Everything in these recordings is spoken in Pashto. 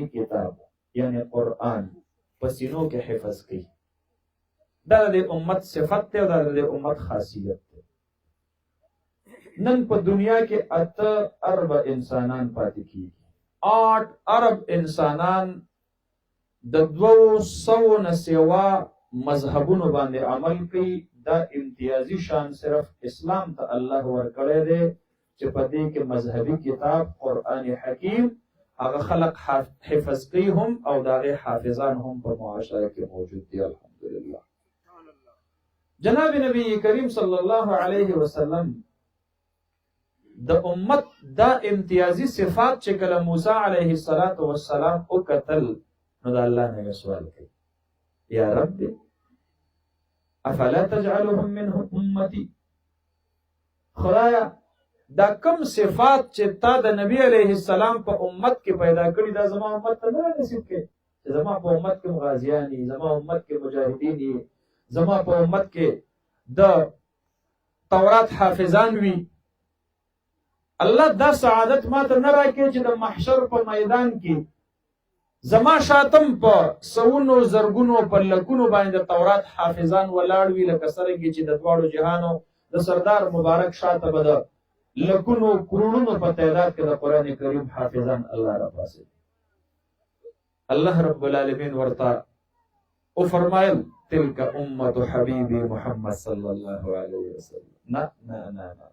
الهی کتاب یعنی قرآن په سینو کې حفظ کړي. دا د امت صفت دی او دا د امت خاصیت دی. نن په دنیا کې 8 ارب انسانان پاتې کیږي. 8 ارب انسانان د 200 نه سوا مذهبونو باندې عمل کوي. دا امتیازی شان صرف اسلام ته الله ورکړی دی چې په دې کې مذهبي کتاب قرآن حکیم هغه خلق حفظ کوي هم او داغه حافظان هم په معاشره کې موجود دي. الحمدلله. جناب نبی کریم صلی الله علیه وسلم د امت دا امتیازی صفات چې کله موسی علیه السلام او قتل نو د الله نه سوال کوي یا رب افلا تجعلهم منهم امتی. خدایا دا کم صفات چې تا د نبی علیه السلام په امت کې پیدا کړی دا زما امت ته نه نصیب کړي. زما په امت کې غازیان دي، زما امت کې مجاهدین دي، زما په امت کې د تورات حافظان وي. الله دا سعادت ما ته نه راکړي چې د محشر په میدان کې زما شاتم په سونو زرګونو په لکونو باندې تورات حافظان ولاړ وي لکه څنګه چې د دواړو جهانو د سردار مبارک شاته به د لکونو کرونو په تعداد کې د قران کریم حافظان الله را پاسي. الله رب العالمین ورته او فرمایل تلک امه حبیبی محمد صلی الله علیه وسلم. نه نه نه نه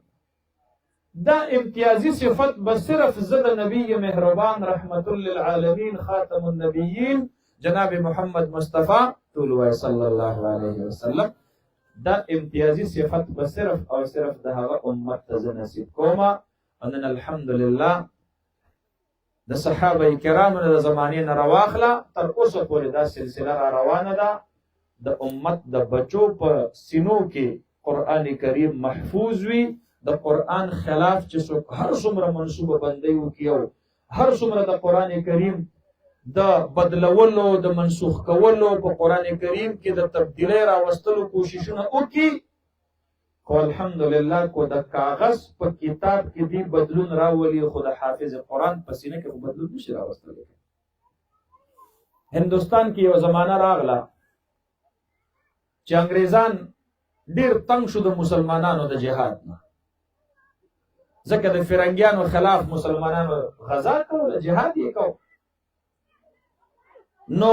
دا امتیازی صفت بس صرف زد نبی مهربان رحمت للعالمین خاتم النبیین جناب محمد مصطفی طول صلی الله علیه وسلم دا امتیازی صفت بس صرف او صرف د هغه امت ته نصیب کوما. ان الحمدلله د صحابه کرامو د زمانې نه راواخله تر اوسه پورې دا سلسله را روانه ده. د امت د بچو په سینو کې قران کریم محفوظ وي. د قرآن خلاف چې څوک هر څومره منسوبه بندي وکيو، هر څومره د قرآن کریم د بدلولو د منسوخ کولو په قرآن کریم کې د تبدیلی راوستلو کوششونه وکي، خو الحمدلله کو د کاغذ په کتاب کې دی بدلون راولي، خو د حافظ قرآن په سینه کې بدلون نشي راوستلی. هندوستان کې یو زمانہ راغله چې انګریزان ډیر تنگ شو د مسلمانانو د جهاد نه، ځکه د فرنګیانو خلاف مسلمانانو غزا کوله، جهاد یې کو. نو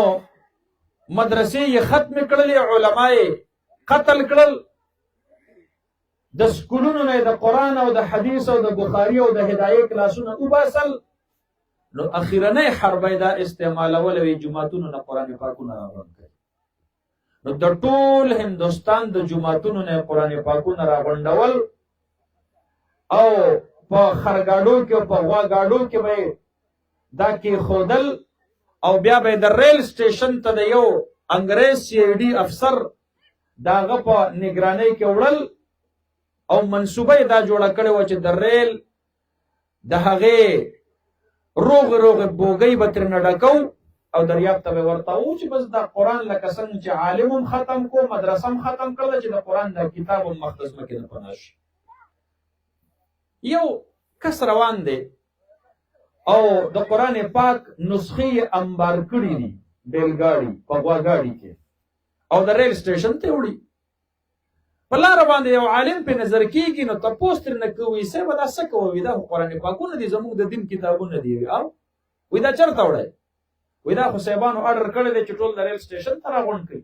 مدرسې یې ختم کړلې، علما یې قتل کړل، د سکولونو نه د قرآن او د حدیث او د بخاري او د هدايه کلاسونه وباسل. نو اخیرنۍ حربه دا استعمالول وی جماعتونو نه قرآن پاکونه راغونډ کړي. نو د ټول هندوستان د جماعتونو نه قرآن پاکونه راغونډول او په خرګاډو کې او په غواګاډو کې به دا کې خودل او بیا به د ریل سټیشن ته د یو انګریز سی آی ډي افسر داغه په نگرانی کې وړل او منصوبه دا جوړه کړې و چې د ریل د هغه روغ بوګي به تر نه ډکو او دریاب ته ورته و چې بس دا قرآن لکه څنګه چې عالم ختم کو مدرسه ختم کړل چې د قرآن د کتاب مقدس مکه نه پناش. یو کس روان دی او د قرآن پاک نسخې انبار کړي دي بیلګاډي په غواګاډي کې او د ریل سټیشن ته وړي. په لار باندې یو عالم په نظر کېږي نو تاسو تر نه کوي څه ودا څه کوي دا قرآن پاکونه دي زموږ د دین کتابونه دي او وې دا چرته وړي وې دا خو صاحبانو آرډر کړی دی چې ټول د ریل سټیشن ته راغونډ کړي.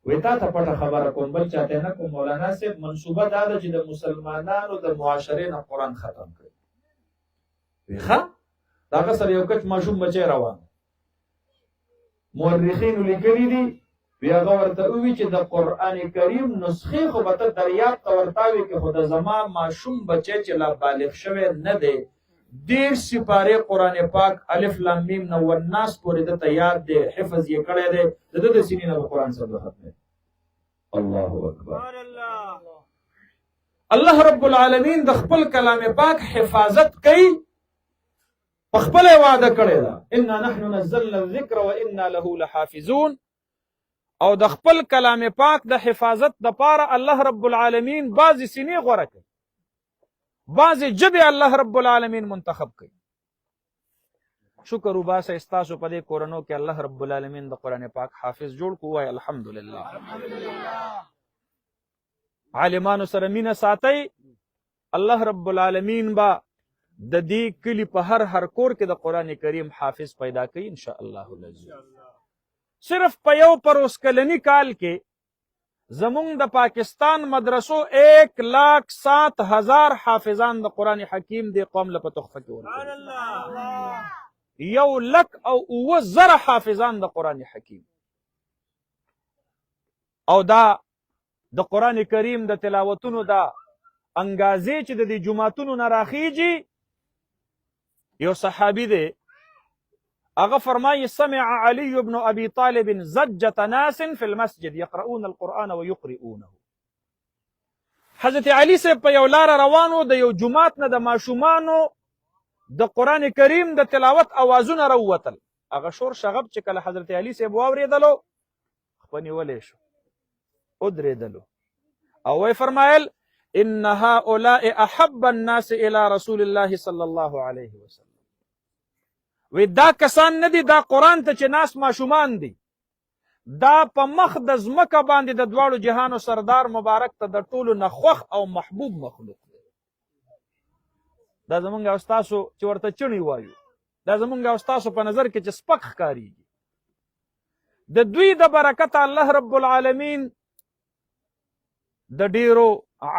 وې تا ته پټه خبره کوم بل چاته نه کوم. مولانا صاحب منصوبه دا ده چې د مسلمانانو د معاشرې نه قرآن ختم کړي. وې ښه داغه سره یو کچ ماشوم بچی روان مورخین لیکلي دي وی هغه ورته وی چې د قرآن کریم نسخې خو به ته دریاب ته ورتاوي کې خو د زما ماشوم بچی چې لا بالغ شوی نه دی 1.5 سپاره قرآن پاک الف لام میم نو والناس پورې د ته یاد دی حفظ یې کړی دی د د سینې نه قرآن سره ختم. الله اکبر. الله رب العالمین د خپل کلام پاک حفاظت کوي، په خپل وعده کړی دا انا نحن نزلنا الذکر وانا له لحافظون. او د خپل کلام پاک د حفاظت د پاره الله رب العالمین بعضی سینې غوړه کوي، بعضی جبه الله رب العالمین منتخب کوي. شکر وباسه استاسو په دې کورنو کې الله رب العالمین د قرآن پاک حافظ جوړ کو وای الحمدلله. عالمانو سره مینه ساتئ، الله رب العالمین با د دې کلی په هر کور کې د قرآن کریم حافظ پیدا کوي ان شاء الله العزیز. صرف په یو پروس کلنی کال کې زمونږ د پاکستان مدرسو 1,07,000 حافظان د قرآن حکیم دی قوم له په تحفه کې ورکړي. 1,09,000 حافظان د قرآن حکیم، او دا د قرآن کریم د تلاوتونو دا انګازې چې د دې جماعتونو نه راخیږي. یو صحابي دی هغه فرمایي سمع علي بن ابي طالب زجة ناس في المسجد يقرؤون القرآن ويقرئونه. حضرت علي صاحب په یو لار روانو، د یو جماعت نه د ماشومانو د قرآن کریم د تلاوت اوازونه راووتل. هغه شور شغب چې کله حضرت علي صاحب واورېدلو خپه نیولی شو، ودرېدلو او وی فرمایل ان هؤلاء احب الناس الى رسول الله صلی الله علیه وسلم. وی دا کسان ندي، دا قرآن ته چې ناس ماشومان دي، دا په مخ د ځمکه باندې د دواړو جهانو سردار مبارک ته د ټولو نه خوښ او محبوب مخلوق دی. دا زمونږ او ستاسو چې ورته چڼي وایو، دا زمونږ او ستاسو په نظر کې چې سپک ښکارېږي، د دوی د برکته الله رب العالمین د ډیرو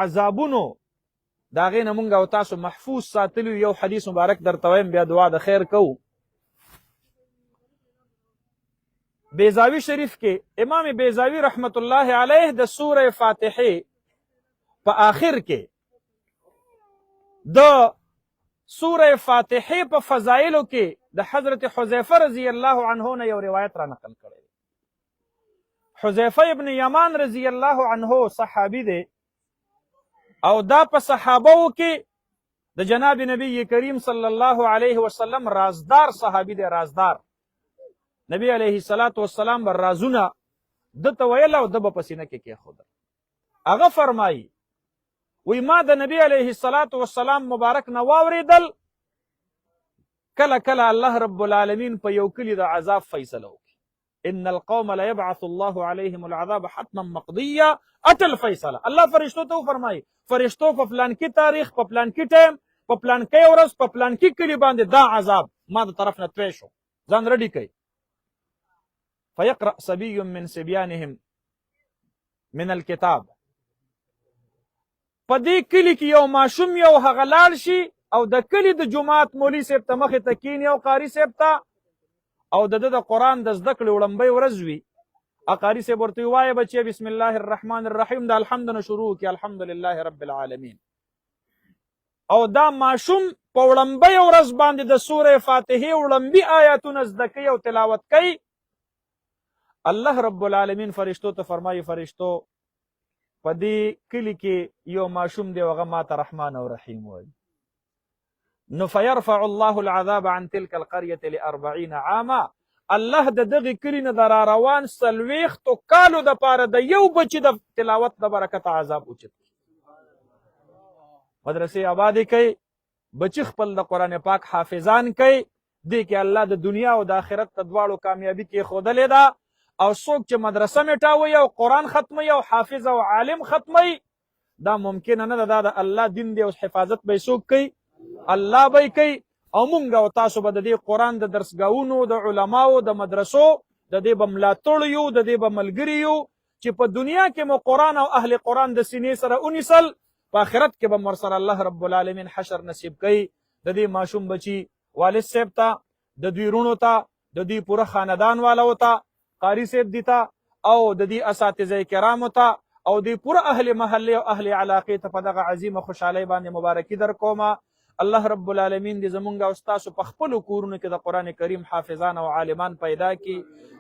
عذابونو د هغې نه مونږ او تاسو محفوظ ساتلي. یو حدیث مبارک درته وایم، بیا دعا د خیر کوو. بیزاوی شریف کې امام بیزاوی رحمت الله علیه د سوره فاتحه په آخر کې د سوره فاتحه په فضایلو کې د حضرت حذیفه رضی الله عنه نه یو روایت را نقل کړی. حذیفه ابن یمان رضی الله عنه صحابي دی او دا په صحابو کې د جناب نبی کریم صلی الله علیه وسلم رازدار صحابي دی. رازدار نبی علیه الصلاة والسلام بر رازونه دته ویل او د په سینه کې کېښودل. هغه فرمایي وی ما د نبی علیه الصلاة والسلام مبارک نه واورېدل کله کله الله رب العالمین په یو کلي د عذاب فیصله وکړي. ان القوم لا يبعث الله عليهم العذاب حتما مقضيا اتل فیصله. الله فرشتو ته فرمایي فرشتو په پلان کې تاریخ، په پلان کې ټایم، په پلان کې ورځ، په پلان کې کلي باندې دا عذاب ما د طرف نه توی شو، ځان ریډي کوي. فيقرأ صبي من صبيانهم من الكتاب. په دې کلي کې یو ماشوم یو هغه لاړ شي او د کلي د جماعت مولوي صاحب ته مخې ته کیني او قاري صاحب ته او د قرآن د زده کړې وړمبۍ ورځ وي. قاري صاحب ورته وایي بچیه بسم الله الرحمن الرحیم د الحمد نه شروع کړي الحمدلله رب العالمین. او دا ماشوم په وړمبۍ ورځ باندې د سورې فاتحې وړمبي آیاتونه زده کوي او تلاوت کوي. الله رب العالمین فرشتو ته فرمایي فرشتو په دې کلي کې یو ماشوم دی هغه ماته رحمان او رحیم وایي. نو فيرفع الله العذاب عن تلك القرية ل40 عاما. الله د دغه کلي نه د را روان 40 کالو د پاره د یو بچي د تلاوت د برکت عذاب اوچت. مدرسې آبادی کوي، بچي خپل د قرآن پاک حافظان کوي، دې کې الله د دنیا او د آخرت د دواړو کامیابي کې ښودلې ده. او څوک چې مدرسه میټاوي او قرآن ختموي او حافظ او عالم ختموي دا ممکنه نه ده. دا د الله دین دی او حفاظت به څوک کوي؟ الله به کوي. او مونږ او تاسو به د دې قرآن د درسګاهونو د علماو د مدرسو د دې به ملاتړ یو، د دې به ملګري یو چې په دنیا کې مو قرآن او اهل قرآن د سینې سره ونیسل، په آخرت کې به ورسره الله رب العالمین حشر نصیب کوي. د دې ماشوم بچي والد صاحب ته، د دوی رونو ته، د دوی پوره خاندان والو ته، قاری صاحب دي ته او د دې اساتذه کرامو ته او د پوره اهل محله او اهل علاقې ته په دغه عظیمه خوشحالۍ باندې مبارکي در کومه. الله رب العالمین دې زمونږ او ستاسو په خپلو کورونو کې د قرآن کریم حافظان او عالمان پیدا کړي.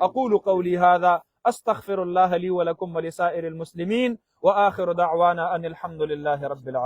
اقول قولي هذا استغفر الله لي ولكم ولسائر المسلمين واخر دعوانا ان الحمد لله رب العالمين.